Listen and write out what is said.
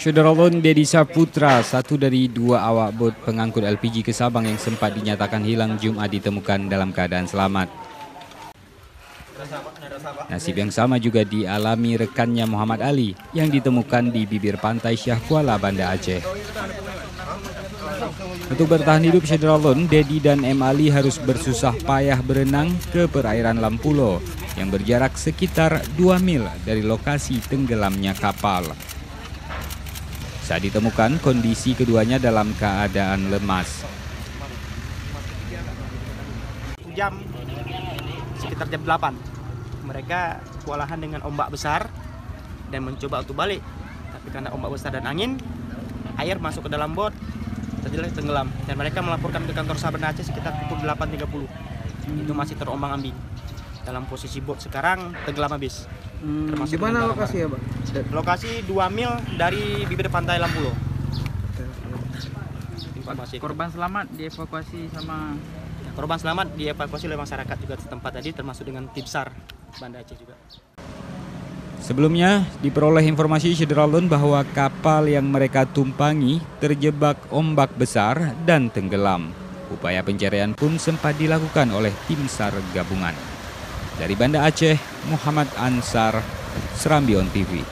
Syederolon Dedi Saputra, satu dari dua awak bot pengangkut LPG ke Sabang yang sempat dinyatakan hilang Jumat ditemukan dalam keadaan selamat. Nasib yang sama juga dialami rekannya Muhammad Ali yang ditemukan di bibir pantai Syah Kuala, Banda Aceh. Untuk bertahan hidup Syederolon, Dedi dan M. Ali harus bersusah payah berenang ke perairan Lampulo yang berjarak sekitar 2 mil dari lokasi tenggelamnya kapal. Saat ditemukan, kondisi keduanya dalam keadaan lemas. Jam sekitar jam 8, mereka kewalahan dengan ombak besar dan mencoba untuk balik. Tapi karena ombak besar dan angin, air masuk ke dalam bot, terjadi tenggelam. Dan mereka melaporkan ke kantor SAR Banda Aceh sekitar pukul 8.30. Itu masih terombang-ambing. Dalam posisi bot sekarang tenggelam habis. Di mana lokasi ya, Pak? Lokasi 2 mil dari bibir pantai Lampulo. Korban selamat dievakuasi sama... Korban selamat dievakuasi oleh masyarakat juga setempat tadi, termasuk dengan tim SAR Banda Aceh juga. Sebelumnya diperoleh informasi Syederolon bahwa kapal yang mereka tumpangi terjebak ombak besar dan tenggelam. Upaya pencarian pun sempat dilakukan oleh tim SAR gabungan. Dari Banda Aceh, Muhammad Ansar, Serambi On TV.